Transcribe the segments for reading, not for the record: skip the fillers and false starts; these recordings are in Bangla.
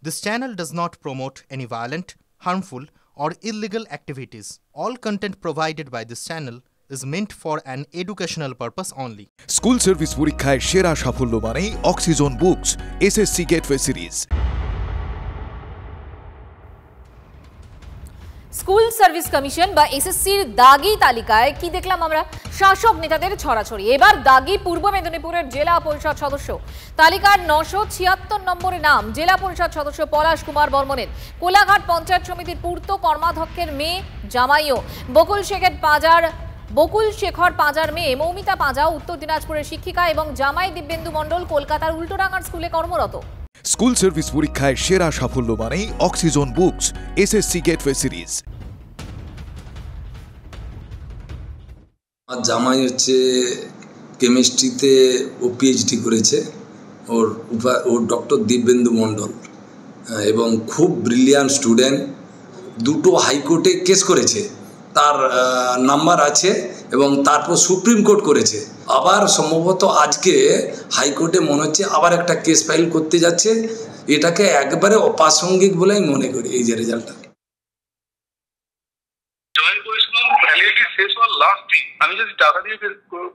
This channel does not promote any violent, harmful, or illegal activities. All content provided by this channel is meant for an educational purpose only. School service পরীক্ষায় সেরা সাফল্য মানে oxygen books SSC gateway series. School service commission বা এসএসসির দাগি তালিকায় কি দেখলাম আমরা? শাসক নেতাদের ছড়াছড়ি। এবার দাগি পূর্ব মেদিনীপুরের জেলা পরিষদ সদস্য। তালিকার 976 নম্বরে নাম জেলা পরিষদ সদস্য পলাশ কুমার বর্মনের। কোলাঘাট পঞ্চায়েত সমিতির পূর্ত কর্মাধ্যক্ষের মেয়ে জামাইও। বকুল শেখর পাঁজার মেয়ে মৌমিতা পাঁজা উত্তর দিনাজপুরের শিক্ষিকা এবং জামাই দিব্যেন্দু মণ্ডল কলকাতার উল্টোডাঙ্গার স্কুলে কর্মরত। স্কুল সার্ভিস পরীক্ষায় সেরা সাফল্য মানে oxygen books SSC gateway series. আমার জামাই হচ্ছে কেমিস্ট্রিতে ও পিএইচডি করেছে, ওর ডক্টর দিব্যেন্দু মণ্ডল, এবং খুব ব্রিলিয়ান্ট স্টুডেন্ট। দুটো হাইকোর্টে কেস করেছে, তার নাম্বার আছে, এবং তারপর সুপ্রিম কোর্ট করেছে। আবার সম্ভবত আজকে হাইকোর্টে মনে হচ্ছে আবার একটা কেস ফাইল করতে যাচ্ছে। এটাকে একবারে অপ্রাসঙ্গিক বলে আমি মনে করি এই যে রেজাল্টটা। শেষ হওয়ার লাস্ট দিন আমি যদি টাকা দিয়ে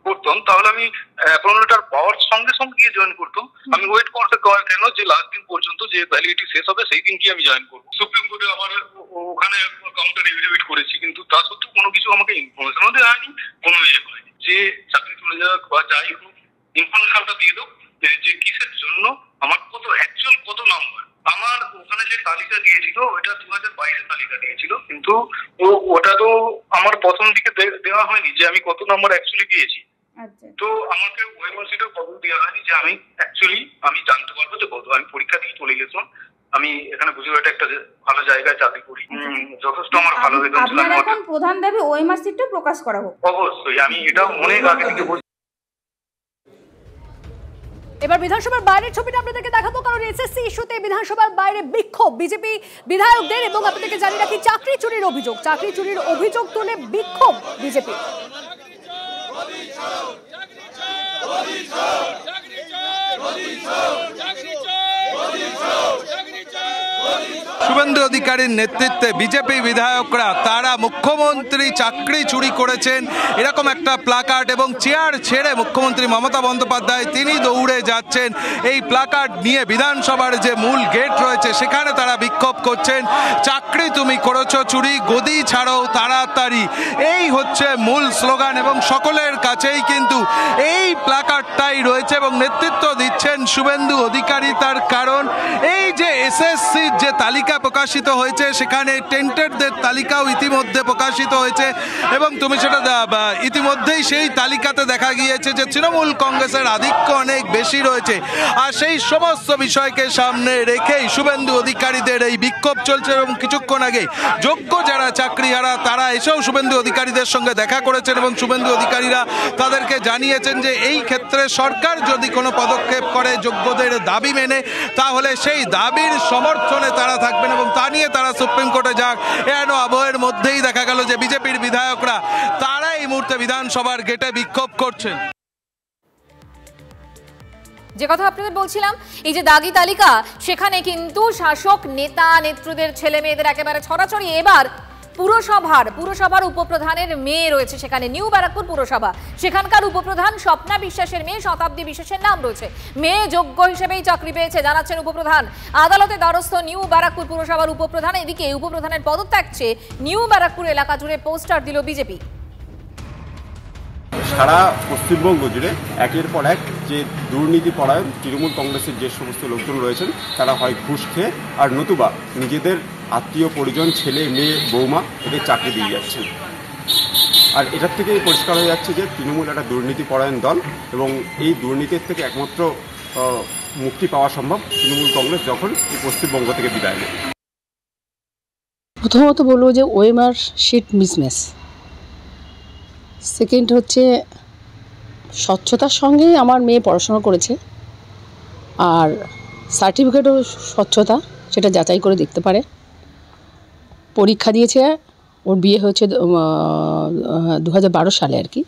করতাম তাহলে আমি অ্যাপয়েন্টমেন্টটার পাওয়ার সঙ্গে সঙ্গে গিয়ে জয়েন করতাম। আমি ওয়েট করতে কেন যে লাস্ট দিন পর্যন্ত যে ভ্যালিডিটি শেষ হবে সেই দিন কি আমি জয়েন করবো। সুপ্রিম কোর্টে আবার ওখানে কাউন্টার এফিডেভিট করেছি, কিন্তু তা সত্ত্বেও কোনো কিছু আমাকে ইনফরমেশনও দেওয়া হয়নি, কোনো ইয়ে হয়নি। যে চাকরি চলে যাক বা যাই হোক, ইনফরমেশনটা দিয়ে দাও যে কিসের জন্য আমার কত নাম্বার। আমার ওখানে যে তালিকা দিয়েছিল ওইটা 2022-এর তালিকা দিয়েছিল, কিন্তু ওটা তো আমার প্রথম দিকে দেওয়া হয়নি যে আমি কত নাম্বার অ্যাকচুয়ালি পেয়েছি। তো আমাকে ওয়েবসাইটে কত দেওয়া হয়নি যে আমি জানতে পারবো যে কত। আমি পরীক্ষা দিয়ে চলে গেছিলাম। আমি এখানে গুজরাটে একটা ভালো জায়গায় চাকরি করি, যথেষ্ট আমার ভালো বেতন ছিল। এখন প্রধান দাবি ওএমআর সিটটা প্রকাশ করা হোক। অবশ্যই, আমি এটা অনেক আগে থেকে বলছি। এবার বিধানসভার বাইরের ছবিটা আপনাদেরকে দেখাবো, কারণ এসএসসি ইস্যুতে বিধানসভার বাইরে বিক্ষোভ বিজেপি বিধায়কদের, এবং আপনাদেরকে জানিয়ে রাখি চাকরি চুরির অভিযোগ তুলে বিক্ষোভ বিজেপি। শুভেন্দু অধিকারীর নেতৃত্বে বিজেপি বিধায়করা তারা মুখ্যমন্ত্রী চাকরি চুরি করেছেন এরকম একটা প্লাকার্ড এবং চেয়ার ছেড়ে মুখ্যমন্ত্রী মমতা বন্দ্যোপাধ্যায় তিনি দৌড়ে যাচ্ছেন এই প্লাকার্ড নিয়ে বিধানসভার যে মূল গেট রয়েছে সেখানে তারা বিক্ষোভ করছেন। চাকরি তুমি করেছো চুরি, গদি ছাড়ো তাড়াতাড়ি, এই হচ্ছে মূল স্লোগান এবং সকলের কাছেই কিন্তু এই প্লাকার্ডটাই রয়েছে এবং নেতৃত্ব দিচ্ছেন শুভেন্দু অধিকারী। তার কারণ এই যে এসএসসির যে তালিকা প্রকাশিত হয়েছে সেখানে টেন্টেডদের তালিকাও ইতিমধ্যে প্রকাশিত হয়েছে এবং তুমি সেটা ইতিমধ্যেই সেই তালিকাতে দেখা গিয়েছে যে তৃণমূল কংগ্রেসের আধিক্য অনেক বেশি রয়েছে। আর সেই সমস্ত বিষয়কে সামনে রেখেই শুভেন্দু অধিকারীদের এই বিক্ষোভ চলছে এবং কিছুক্ষণ আগে যোগ্য যারা চাকরিহারা তারা এসেও শুভেন্দু অধিকারীদের সঙ্গে দেখা করেছেন এবং শুভেন্দু অধিকারীরা তাদেরকে জানিয়েছেন যে এই ক্ষেত্রে সরকার যদি কোনো পদক্ষেপ করে যোগ্যদের দাবি মেনে, তাহলে সেই দাবির সমর্থনে তারা থাকবেন এবং তা নিয়ে তারা সুপ্রিম কোর্টে যাক। এন আবহের মধ্যেই দেখা গেল যে বিজেপির বিধায়করা তারা এই মুহূর্তে বিধানসভার গেটে বিক্ষোভ করছেন। যে কথা আপনাদের বলছিলাম, এই যে দাগি তালিকা, সেখানে কিন্তু শাসক নেতা নেত্রীদের ছেলে মেয়েদের একেবারে ছড়াছড়ি। এবার পুরসভার উপপ্রধানের মেয়ে রয়েছে সেখানে, নিউ ব্যারাকপুর পুরসভা, সেখানকার উপপ্রধান স্বপ্না বিশ্বাসের মেয়ে শতাব্দী বিশ্বাসের নাম রয়েছে। মেয়ে যোগ্য হিসেবেই চাকরি পেয়েছে জানাচ্ছেন উপপ্রধান। আদালতে দ্বারস্থ নিউ ব্যারাকপুর পুরসভার উপপ্রধান। এদিকে উপপ্রধানের পদত্যাগ চেয়ে নিউ ব্যারাকপুর এলাকা জুড়ে পোস্টার দিল বিজেপি। সারা পশ্চিমবঙ্গ জুড়ে একের পর এক যে দুর্নীতি পরায়ণ তৃণমূল কংগ্রেসের যে সমস্ত লোকজন রয়েছেন তারা হয় ঘুষ খেয়ে আর নতুবা নিজেদের আত্মীয় পরিজন ছেলে মেয়ে বৌমা এদের চাকরি দিয়ে যাচ্ছেন। আর এটার থেকে পরিষ্কার হয়ে যাচ্ছে যে তৃণমূল একটা দুর্নীতি পরায়ণ দল এবং এই দুর্নীতির থেকে একমাত্র মুক্তি পাওয়া সম্ভব তৃণমূল কংগ্রেস যখন এই পশ্চিমবঙ্গ থেকে বিদায় নেয়। প্রথমত বলবো যে ওএমআর শিট মিসম্যাচ। সেকেন্ড হচ্ছে স্বচ্ছতার সঙ্গেই আমার মেয়ে পড়াশোনা করেছে, আর সার্টিফিকেটও স্বচ্ছতা, সেটা যাচাই করে দেখতে পারে। পরীক্ষা দিয়েছে, ওর বিয়ে হয়েছে 2012 সালে আর কি,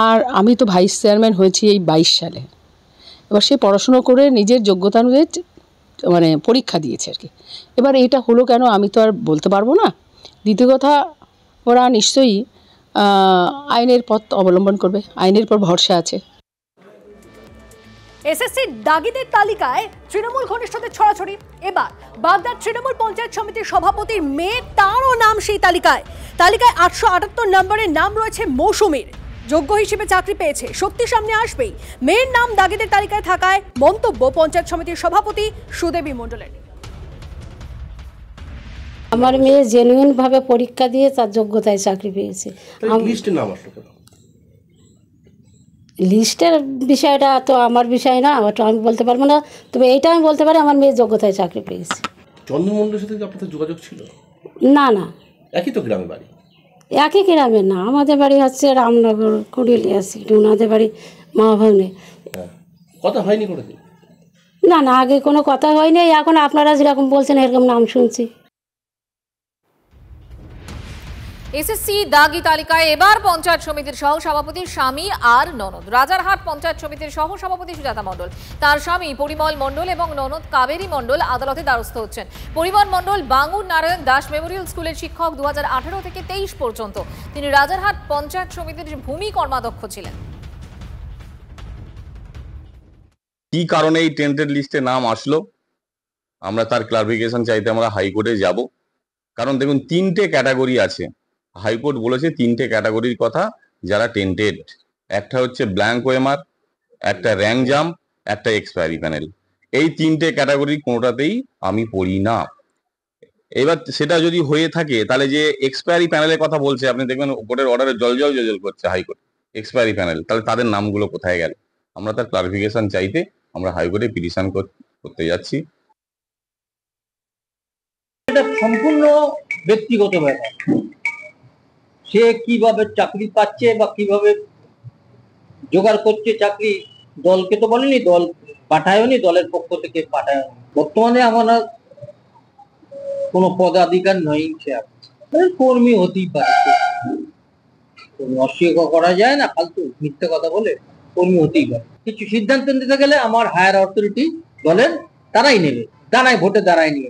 আর আমি তো ভাইস চেয়ারম্যান হয়েছি এই 22 সালে। এবার সে পড়াশুনো করে নিজের যোগ্যতা অনুযায়ী মানে পরীক্ষা দিয়েছে আর কি। এবার এটা হলো কেন আমি তো আর বলতে পারবো না। দ্বিতীয় কথা, ওরা নিশ্চয়ই আইনের পথ অবলম্বন করবে, আইনের পর ভরসা আছে। এসএসসির দাগিদের তালিকায় তৃণমূল ঘনিষ্ঠদের ছড়াছড়ি। এবার বাগদার তৃণমূল পঞ্চায়েত সমিতির সভাপতির মেয়ে, তারও নাম সেই তালিকায়। 878 নম্বরের নাম রয়েছে মৌসুমীর। যোগ্য হিসেবে চাকরি পেয়েছে, সত্যি সামনে আসবেই। মেয়ের নাম দাগিদের তালিকায় থাকায় মন্তব্য পঞ্চায়েত সমিতির সভাপতি সুদেবী মণ্ডলের। আমার মেয়ে জেনুইন ভাবে পরীক্ষা দিয়ে তার যোগ্যতায় চাকরি পেয়েছে। লিস্টের বিষয়টা তো আমার বিষয় না, ওটা আমি বলতে পারবো না। তবে এইটা আমি বলতে পারি আমার মেয়ে যোগ্যতায় চাকরি পেয়েছে। চন্দ্রমন্ডলের সাথে কি আপনাদের যোগাযোগ ছিল? না না, একই তো গ্রামের বাড়ি? একই গ্রামের না, আমাদের বাড়ি হচ্ছে রামনগর কুড়িলিয়া সিট, ওনাদের বাড়ি মহাভাগ্নে। কথা হয়নি কোনোদিন? না না, আগে কোনো কথা হয়নি। এখন আপনারা যেরকম বলছেন এরকম নাম শুনছি। এসএসসি দাগি তালিকায় এবার পঞ্চায়েত সমিতির সহ সভাপতির স্বামী আর ননদ। রাজারহাট পঞ্চায়েত সমিতির সহ সভাপতি সুজাতা মণ্ডল, তার স্বামী পরিমল মণ্ডল এবং ননদ কাবেরী মণ্ডল আদালতে দ্বারস্থ হচ্ছেন। পরিমল মণ্ডল বাঙ্গুর নারায়ণ দাস মেমোরিয়াল স্কুলের শিক্ষক 2018 থেকে 23 পর্যন্ত। তিনি রাজারহাট পঞ্চায়েত সমিতির ভূমি কর্মাধ্যক্ষ ছিলেন। কি কারণে এই টেন্টেড লিস্টে নাম আসলো আমরা তার ক্লারিফিকেশন চাইতে আমরা হাইকোর্টে যাব। কারণ দেখুন 3টে ক্যাটাগরি আছে, হাইকোর্ট বলেছে 3টে ক্যাটাগরির কথা যারা টেন্টেড। একটা হচ্ছে ব্ল্যাঙ্ক ওএমআর, একটা র্যাঙ্ক জাম্প, একটা এক্সপায়ারি প্যানেল। এই 3টে ক্যাটাগরি কোনোটাতেই আমি পড়ি না। এবার সেটা যদি হয়ে থাকে তাহলে যে এক্সপায়ারি প্যানেলের কথা বলছে, আপনি দেখবেন কোর্টের অর্ডারে জল করছে হাইকোর্ট এক্সপায়ারি প্যানেল, তাহলে তাদের নামগুলো কোথায় গেল? আমরা তার ক্লারিফিকেশন চাইতে আমরা হাইকোর্টে পিটিশন করতে যাচ্ছি। এটা সম্পূর্ণ ব্যক্তিগত ব্যাপার, সে কিভাবে চাকরি পাচ্ছে বা কিভাবে জোগাড় করছে চাকরি। দলকে তো বলেনি, দল পাঠায়নি, দলের পক্ষ থেকে পাঠায়নি। বর্তমানে আমরা কোনো পদাধিকার নয়, সে কর্মী হতেই পারে, অস্বীকার করা যায় না। ফালতু মিথ্যে কথা বলে কর্মী হতেই পারে। কিছু সিদ্ধান্ত নিতে গেলে আমার হায়ার অথরিটি দলের তারাই নেবে, দাঁড়ায় ভোটে দাঁড়ায় নিয়ে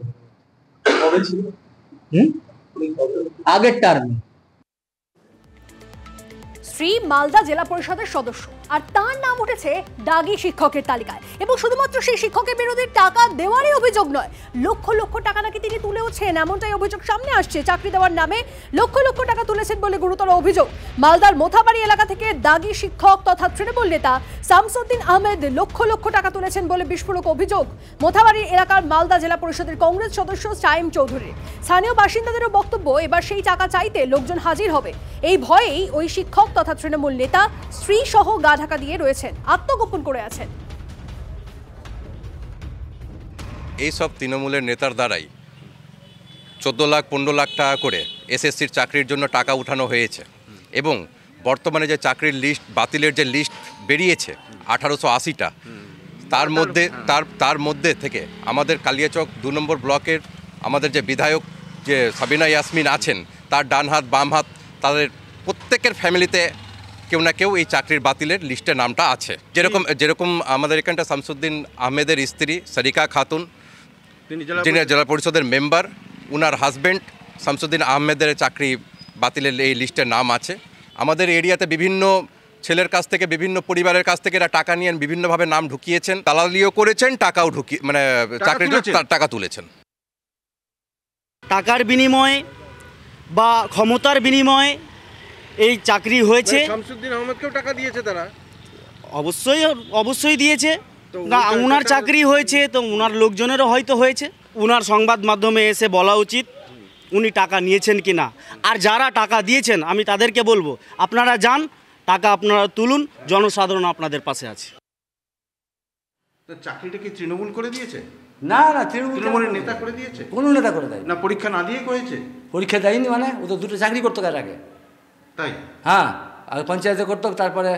আগের টার্মে। শ্রী মালদা জেলা পরিষদের সদস্য, আর তার নাম উঠেছে দাগি শিক্ষকের তালিকায়। এবং শুধুমাত্র সেই শিক্ষকের বিরুদ্ধে টাকা দেওয়ারই অভিযোগ নয়, লক্ষ লক্ষ টাকা নাকি তিনি তুলেওছেন, এমনটাই অভিযোগ সামনে আসছে। চাকরি দেওয়ার নামে লক্ষ লক্ষ টাকা তুলেছেন বলে গুরুতর অভিযোগ। মালদার মোথাবাড়ি এলাকা থেকে দাগি শিক্ষক তথা তৃণমূল নেতা শামসুদ্দিন আহমেদ লক্ষ লক্ষ টাকা তুলেছেন বলে বিস্ফোরক অভিযোগ মোথাবাড়ি এলাকার মালদা জেলা পরিষদের কংগ্রেস সদস্য সাইম চৌধুরী। স্থানীয় বাসিন্দাদেরও বক্তব্য, এবার সেই টাকা চাইতে লোকজন হাজির হবে। এই ভয়েই ওই শিক্ষক তথা তৃণমূল নেতা স্ত্রী সহ গা ঢাকা দিয়ে রয়েছেন, আত্মগোপন করে আছেন। এই সব তৃণমূলের নেতার দ্বারাই 14 লাখ 15 লাখ টাকা করে এসএসসির চাকরির জন্য টাকা উঠানো হয়েছে। এবং বর্তমানে যে চাকরির লিস্ট বাতিলের যে লিস্ট বেরিয়েছে 1880টা, তার মধ্যে থেকে আমাদের কালিয়াচক 2 নম্বর ব্লকের আমাদের যে বিধায়ক যে সাবিনা ইয়াসমিন আছেন, তার ডান হাত বাম হাত, তাদের প্রত্যেকের ফ্যামিলিতে কেউ না কেউ এই চাকরির বাতিলের লিস্টে নামটা আছে। যেরকম আমাদের এখানটা শামসুদ্দিন আহমেদের স্ত্রী সারিকা খাতুন, যিনি জেলা পরিষদের মেম্বার, উনার হাজব্যান্ড শামসুদ্দিন আহমেদের চাকরি বাতিলের এই লিস্টে নাম আছে। আমাদের এরিয়াতে বিভিন্ন ছেলের কাছ থেকে, বিভিন্ন পরিবারের কাছ থেকে এরা টাকা নিয়ে বিভিন্নভাবে নাম ঢুকিয়েছেন, দালালিও করেছেন, টাকাও মানে চাকরির টাকা তুলেছেন। টাকার বিনিময়ে বা ক্ষমতার বিনিময়ে এই চাকরি হয়েছে। শামসুদ্দিন আহমেদকেও টাকা দিয়েছে তারা? অবশ্যই দিয়েছে। না, উনার চাকরি হয়েছে তো উনার লোকজনেরও হয়তো হয়েছে। উনার সংবাদ মাধ্যমে এসে বলা উচিত উনি টাকা নিয়েছেন কি না। আর যারা টাকা দিয়েছেন আমি তাদেরকে বলবো, আপনারা যান, টাকা আপনারা তুলুন, জনসাধারণ আপনাদের পাশে আছে। চাকরিটা কি তৃণমূল করে দিয়েছে? না না, তৃণমূলের নেতা করে দিয়েছে? কোনো নেতা করে দেয় না, পরীক্ষা না দিয়ে করেছে? পরীক্ষা দেয়নি, মানে ও তো 2টো চাকরি করতো কার আগে। তাই? হ্যাঁ, আগে পঞ্চায়েতে করতো, তারপরে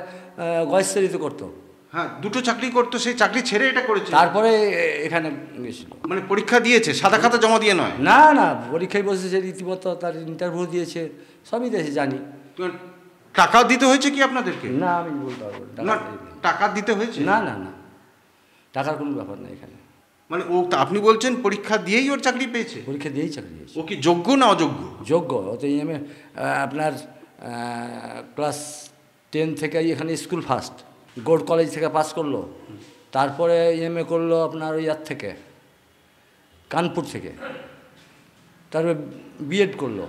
গয়েশ্বরীতে করতো। হ্যাঁ, 2টো চাকরি করতো, সেই চাকরি ছেড়ে এটা করেছে। তারপরে এখানে গেছিল। মানে পরীক্ষা দিয়েছে, সাদা খাতা জমা দিয়ে নয়? না না, পরীক্ষায় বসেছে, রীতিমতো তার ইন্টারভিউ দিয়েছে, সবই দিয়েছে জানি। টাকা দিতে হয়েছে কি আপনাদেরকে? না, আমি বলতে পারবো না। টাকা দিতে হয়েছে? না না না, টাকার কোনো ব্যাপার নেই এখানে। মানে ও আপনি বলছেন পরীক্ষা দিয়েই ওর চাকরি পেয়েছে? পরীক্ষা দিয়েই চাকরি পেয়েছে। ও কি যোগ্য না অযোগ্য? যোগ্য। ও তো ইএমএ আপনার ক্লাস 10 থেকে এখানে স্কুল ফার্স্ট, গোল্ড কলেজ থেকে পাস করলো, তারপরে ইএমএ করলো আপনার ওই থেকে কানপুর থেকে, তারপরে বিএড করলো।